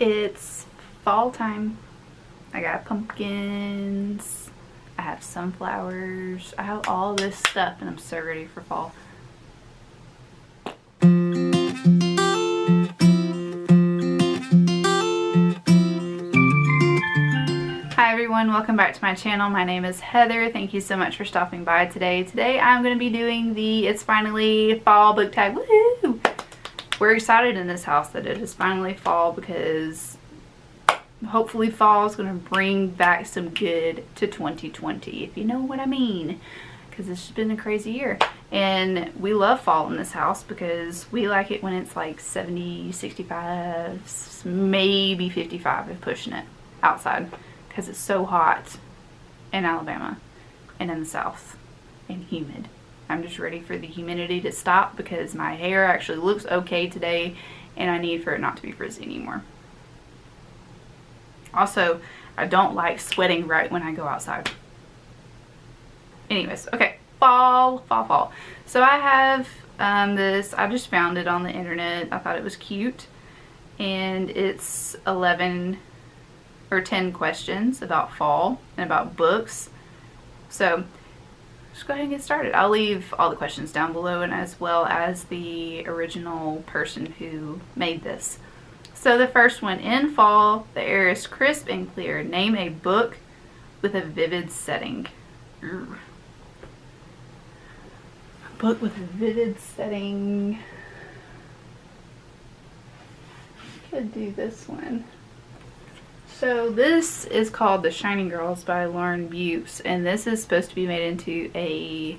It's fall time. I got pumpkins, I have sunflowers, I have all this stuff, and I'm so ready for fall. Hi everyone, welcome back to my channel. My name is Heather. Thank you so much for stopping by today. Today I'm going to be doing the It's Finally Fall book tag. Woohoo! We're excited in this house that it is finally fall because hopefully fall is going to bring back some good to 2020, if you know what I mean, because it's just been a crazy year. And we love fall in this house because we like it when it's like 70, 65, maybe 55 if pushing it outside, because it's so hot in Alabama and in the South and humid. I'm just ready for the humidity to stop because my hair actually looks okay today and I need for it not to be frizzy anymore. Also, I don't like sweating right when I go outside. Anyways, okay, fall. So I have this, I just found it on the internet. I thought it was cute. And it's 11 or 10 questions about fall and about books. So just go ahead and get started. I'll leave all the questions down below, and as well as the original person who made this. So the first one, in fall, the air is crisp and clear. Name a book with a vivid setting. Ooh. A book with a vivid setting. Could do this one. So this is called The Shining Girls by Lauren Bukes, and this is supposed to be made into a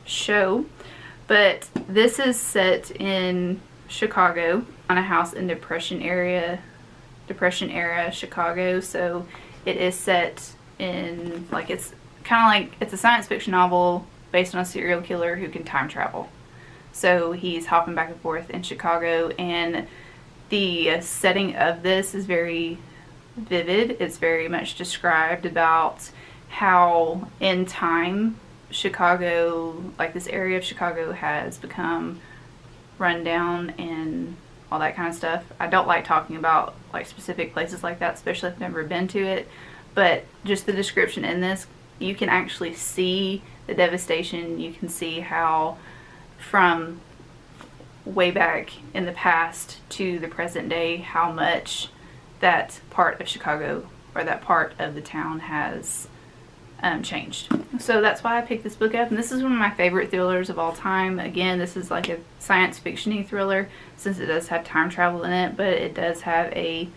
show, but this is set in Chicago, on a house in Depression era Chicago. So it is set in, like, it's kind of like, it's a science fiction novel based on a serial killer who can time travel. So he's hopping back and forth in Chicago, and the setting of this is very vivid. It's very much described about how in time Chicago, like this area of Chicago, has become run down and all that kind of stuff. I don't like talking about like specific places like that, especially if I've never been to it, but just the description in this, you can actually see the devastation. You can see how from way back in the past to the present day, how much that part of Chicago, or that part of the town, has changed. So that's why I picked this book up, and this is one of my favorite thrillers of all time. Again, this is like a science fiction-y thriller, since it does have time travel in it, but it does have a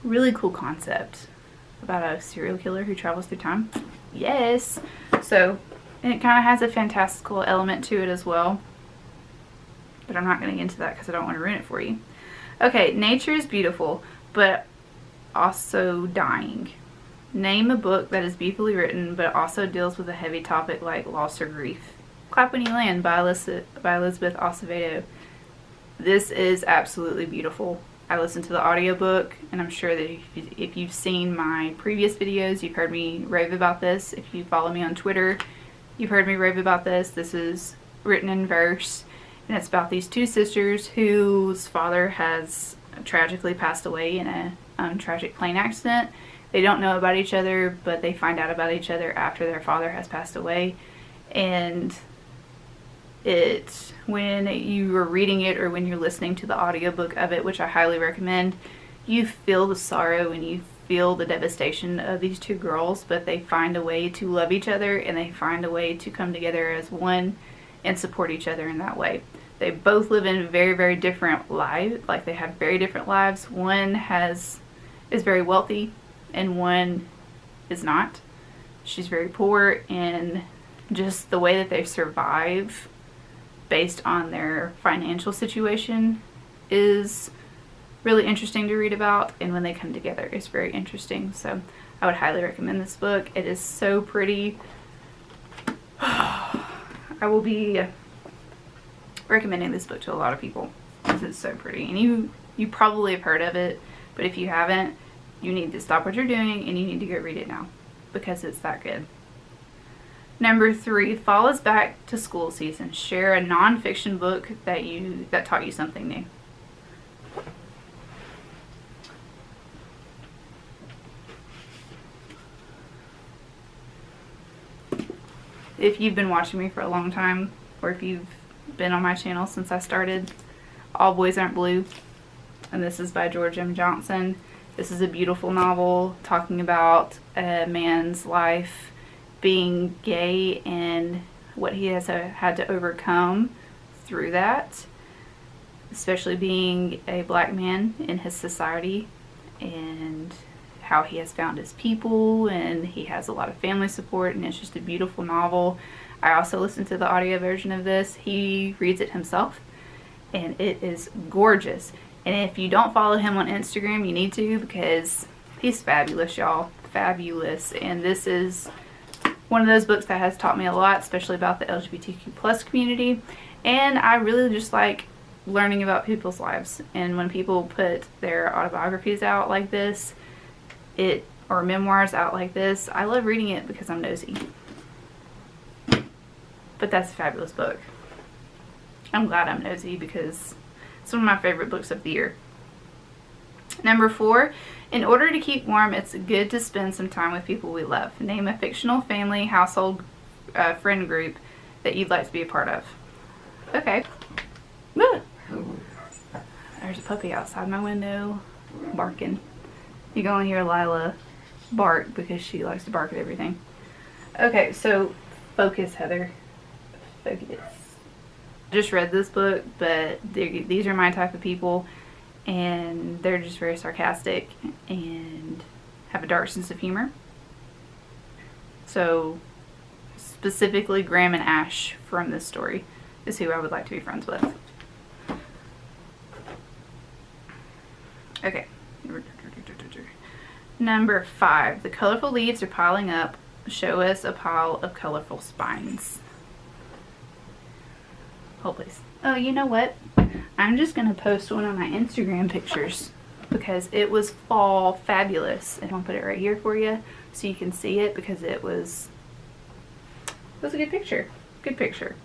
really cool concept about a serial killer who travels through time. Yes! So, and it kind of has a fantastical element to it as well, but I'm not going to get into that because I don't want to ruin it for you. Okay, nature is beautiful, but also dying. Name a book that is beautifully written, but also deals with a heavy topic like loss or grief. Clap When You Land by Elizabeth Acevedo. This is absolutely beautiful. I listened to the audiobook, and I'm sure that if you've seen my previous videos, you've heard me rave about this. If you follow me on Twitter, you've heard me rave about this. This is written in verse, and it's about these two sisters whose father has tragically passed away in a tragic plane accident. They don't know about each other, but they find out about each other after their father has passed away. And when you are reading it or when you're listening to the audiobook of it, which I highly recommend, you feel the sorrow and you feel the devastation of these two girls, but they find a way to love each other, and they find a way to come together as one and support each other in that way. They both live in very, very different lives. Like, they have very different lives. One is very wealthy, and one is not. She's very poor, and just the way that they survive based on their financial situation is really interesting to read about, and when they come together, it's very interesting. So I would highly recommend this book. It is so pretty. I will be recommending this book to a lot of people because it's so pretty, and you probably have heard of it, but if you haven't, you need to stop what you're doing and you need to go read it now because it's that good. Number 3, fall is back to school season. Share a non-fiction book that taught you something new. if you've been watching me for a long time, or if you've been on my channel since I started, All Boys Aren't Blue, and this is by George M. Johnson. This is a beautiful novel talking about a man's life being gay and what he has had to overcome through that, especially being a black man in his society, and how he has found his people, and he has a lot of family support, and it's just a beautiful novel. I also listened to the audio version of this. He reads it himself, and it is gorgeous. And if you don't follow him on Instagram, you need to, because he's fabulous, y'all. Fabulous. And this is one of those books that has taught me a lot, especially about the LGBTQ plus community. And I really just like learning about people's lives. And when people put their autobiographies out like this, or memoirs out like this, I love reading it because I'm nosy. But that's a fabulous book. I'm glad I'm nosy because it's one of my favorite books of the year. Number 4, in order to keep warm, it's good to spend some time with people we love. Name a fictional family, household, friend group that you'd like to be a part of. Okay. There's a puppy outside my window barking. You can only hear Lila bark because she likes to bark at everything. Okay, so focus, Heather. Focus. Just read this book, but these are my type of people, and they're just very sarcastic and have a dark sense of humor. So specifically Graham and Ash from this story is who I would like to be friends with. Okay. Number 5, the colorful leaves are piling up. Show us a pile of colorful spines. Hold please. Oh, you know what? I'm just going to post one of my Instagram pictures because it was fall fabulous. And I'll put it right here for you so you can see it, because it was a good picture. Good picture.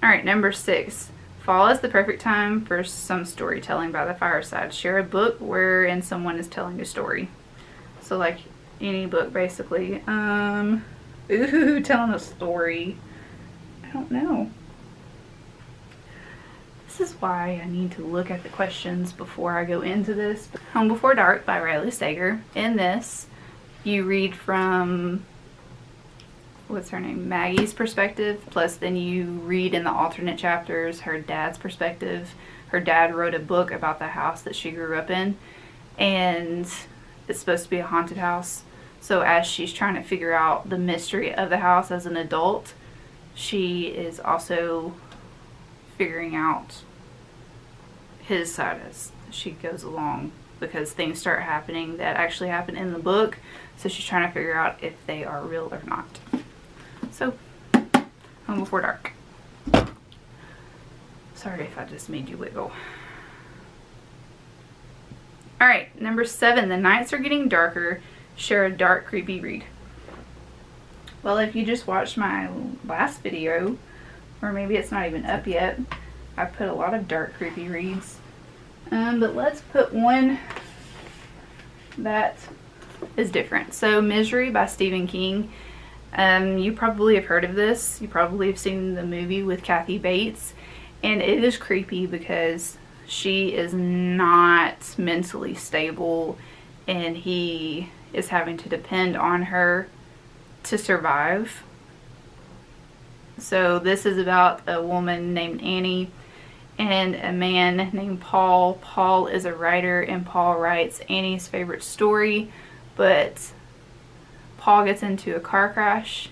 Alright, number 6. Fall is the perfect time for some storytelling by the fireside. Share a book wherein someone is telling a story. So like any book basically. Telling a story. I don't know. This is why I need to look at the questions before I go into this. Home Before Dark by Riley Sager. In this, you read from, what's her name, Maggie's perspective, plus then you read in the alternate chapters her dad's perspective. Her dad wrote a book about the house that she grew up in, and it's supposed to be a haunted house. So as she's trying to figure out the mystery of the house as an adult, she is also figuring out his side as she goes along, because things start happening that actually happen in the book, so she's trying to figure out if they are real or not. So, Home Before Dark. Sorry if I just made you wiggle. Alright, number 7, the nights are getting darker. Share a dark, creepy read. Well, if you just watched my last video, or maybe it's not even up yet, I put a lot of dark, creepy reads. But let's put one that is different. So, Misery by Stephen King. You probably have heard of this. You probably have seen the movie with Kathy Bates. And it is creepy because she is not mentally stable, and he is having to depend on her to survive. So this is about a woman named Annie and a man named Paul. Paul is a writer, and Paul writes Annie's favorite story, but Paul gets into a car crash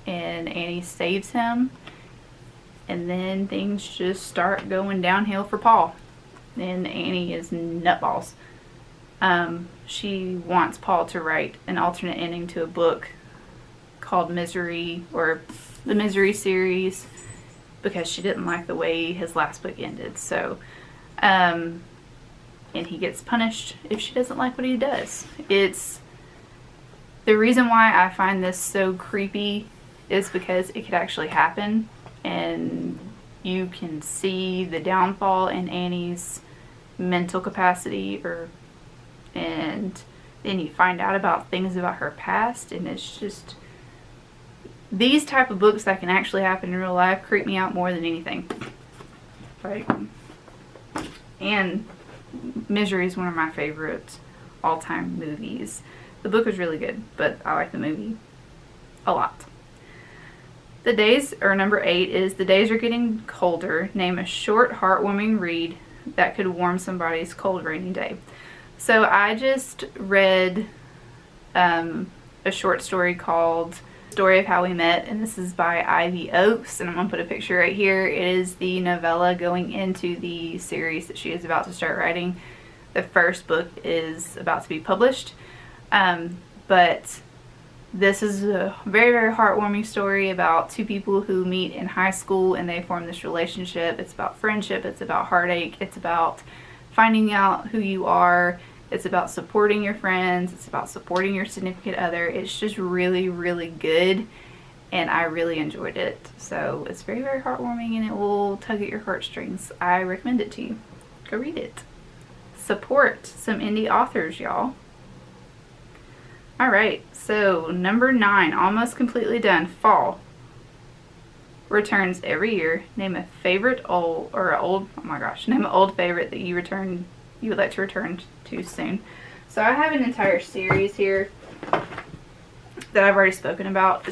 and Annie saves him, and then things just start going downhill for Paul, and Annie is nutballs. She wants Paul to write an alternate ending to a book called Misery, or the Misery series, because she didn't like the way his last book ended. So, and he gets punished if she doesn't like what he does. It's the reason why I find this so creepy is because it could actually happen, and you can see the downfall in Annie's mental capacity, and then you find out about things about her past, and it's just, these type of books that can actually happen in real life creep me out more than anything. Like, and Misery is one of my favorite all-time movies. The book was really good, but I like the movie a lot. The days, or number 8 is the days are getting colder. Name a short, heartwarming read that could warm somebody's cold, rainy day. So I just read a short story called Story of How We Met, and this is by Ivy Oakes, and I'm going to put a picture right here. It is the novella going into the series that she is about to start writing. The first book is about to be published, but this is a very, very heartwarming story about two people who meet in high school and they form this relationship. It's about friendship, it's about heartache, it's about finding out who you are, it's about supporting your friends, it's about supporting your significant other. It's just really, really good, and I really enjoyed it. So it's very, very heartwarming, and it will tug at your heartstrings. I recommend it to you. Go read it. Support some indie authors, y'all. Alright, so number 9, almost completely done. Fall returns every year. Name a favorite old, oh my gosh, name an old favorite that you would like to return to soon. So I have an entire series here that I've already spoken about.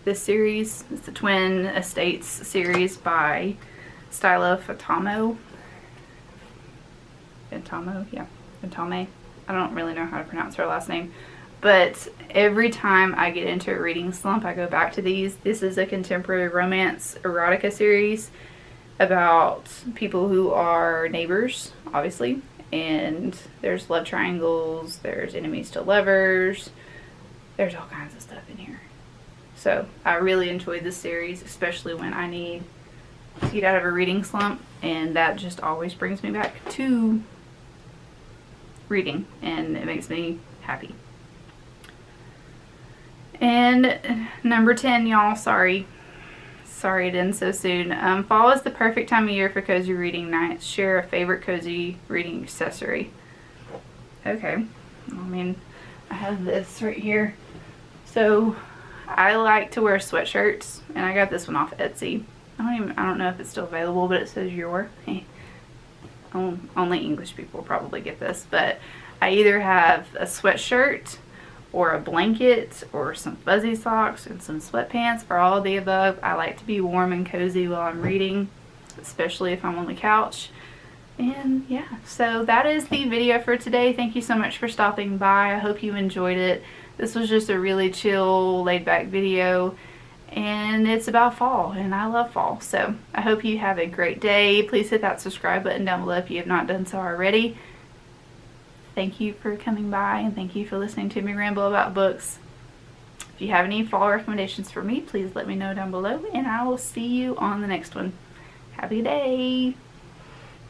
This series is the Twin Estates series by Styla Fantamo. Fantame. I don't really know how to pronounce her last name, but every time I get into a reading slump, I go back to these. This is a contemporary romance erotica series about people who are neighbors, obviously, and there's love triangles, there's enemies to lovers, there's all kinds of stuff in here. So I really enjoyed this series, especially when I need to get out of a reading slump, and that just always brings me back to reading, and it makes me happy. And number 10, y'all, sorry it ends so soon. Fall is the perfect time of year for cozy reading nights. Share a favorite cozy reading accessory. Okay, I mean, I have this right here. So I like to wear sweatshirts, and I got this one off Etsy. I don't know if it's still available, but it says your. Only English people will probably get this, but I either have a sweatshirt or a blanket or some fuzzy socks and some sweatpants, or all of the above. I like to be warm and cozy while I'm reading, especially if I'm on the couch. And yeah, so that is the video for today. Thank you so much for stopping by. I hope you enjoyed it. This was just a really chill, laid back video, and it's about fall, and I love fall. So I hope you have a great day. Please hit that subscribe button down below if you have not done so already. Thank you for coming by, and thank you for listening to me ramble about books. If you have any fall recommendations for me, please let me know down below, and I will see you on the next one. Have a good day.